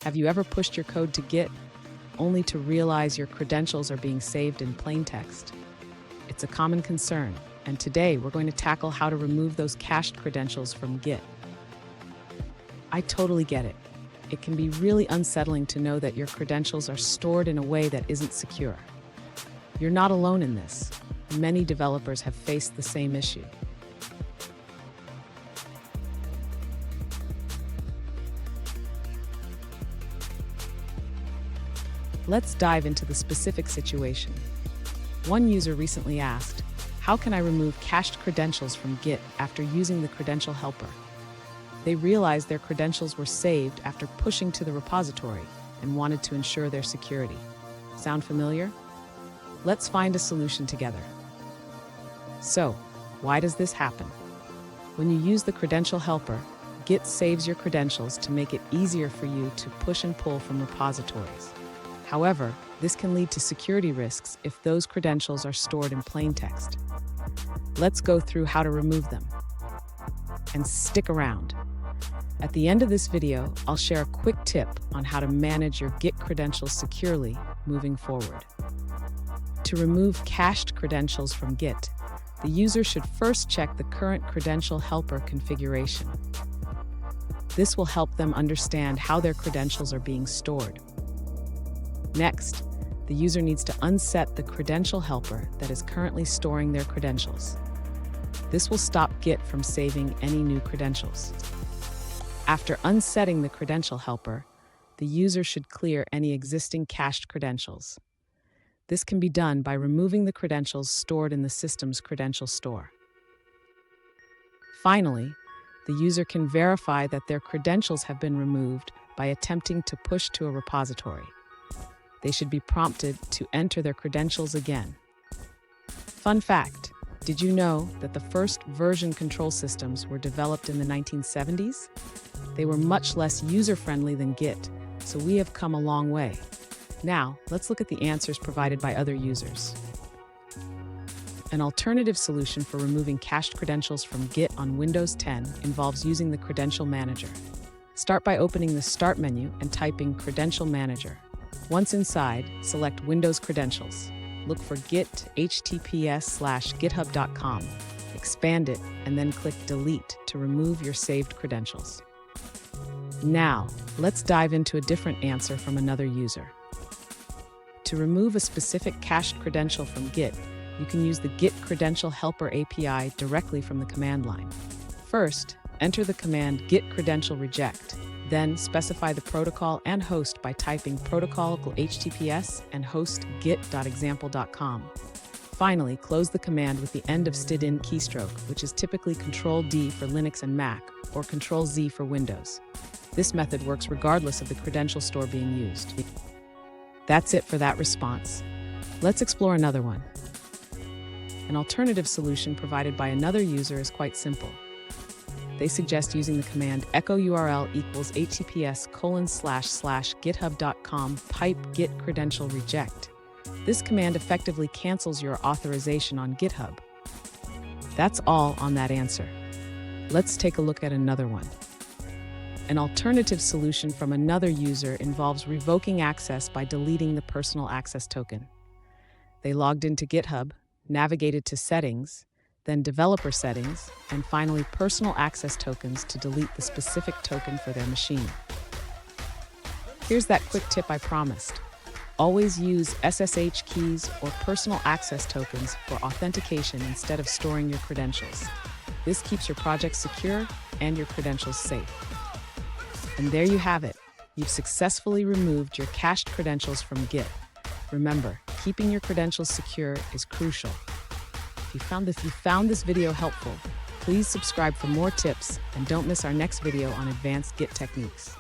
Have you ever pushed your code to Git only to realize your credentials are being saved in plain text? It's a common concern, and today we're going to tackle how to remove those cached credentials from Git. I totally get it. It can be really unsettling to know that your credentials are stored in a way that isn't secure. You're not alone in this. Many developers have faced the same issue. Let's dive into the specific situation. One user recently asked, "How can I remove cached credentials from Git after using the credential helper?" They realized their credentials were saved after pushing to the repository and wanted to ensure their security. Sound familiar? Let's find a solution together. So, why does this happen? When you use the credential helper, Git saves your credentials to make it easier for you to push and pull from repositories. However, this can lead to security risks if those credentials are stored in plain text. Let's go through how to remove them. And stick around. At the end of this video, I'll share a quick tip on how to manage your Git credentials securely moving forward. To remove cached credentials from Git, the user should first check the current credential helper configuration. This will help them understand how their credentials are being stored. Next, the user needs to unset the credential helper that is currently storing their credentials. This will stop Git from saving any new credentials. After unsetting the credential helper, the user should clear any existing cached credentials. This can be done by removing the credentials stored in the system's credential store. Finally, the user can verify that their credentials have been removed by attempting to push to a repository. They should be prompted to enter their credentials again. Fun fact, did you know that the first version control systems were developed in the 1970s? They were much less user-friendly than Git, so we have come a long way. Now, let's look at the answers provided by other users. An alternative solution for removing cached credentials from Git on Windows 10 involves using the Credential Manager. Start by opening the Start menu and typing Credential Manager. Once inside, select Windows Credentials. Look for Git https:/github.com. Expand it and then click Delete to remove your saved credentials. Now, let's dive into a different answer from another user. To remove a specific cached credential from Git, you can use the Git Credential Helper API directly from the command line. First, enter the command git credential reject. Then specify the protocol and host by typing protocol:/https and host git.example.com. Finally, close the command with the end of std-in keystroke, which is typically Ctrl-D for Linux and Mac, or Ctrl-Z for Windows. This method works regardless of the credential store being used. That's it for that response. Let's explore another one. An alternative solution provided by another user is quite simple. They suggest using the command echo URL equals https://github.com pipe git credential reject. This command effectively cancels your authorization on GitHub. That's all on that answer. Let's take a look at another one. An alternative solution from another user involves revoking access by deleting the personal access token. They logged into GitHub, navigated to Settings, then Developer Settings, and finally Personal Access Tokens to delete the specific token for their machine. Here's that quick tip I promised. Always use SSH keys or personal access tokens for authentication instead of storing your credentials. This keeps your project secure and your credentials safe. And there you have it. You've successfully removed your cached credentials from Git. Remember, keeping your credentials secure is crucial. If you found this video helpful, please subscribe for more tips and don't miss our next video on advanced Git techniques.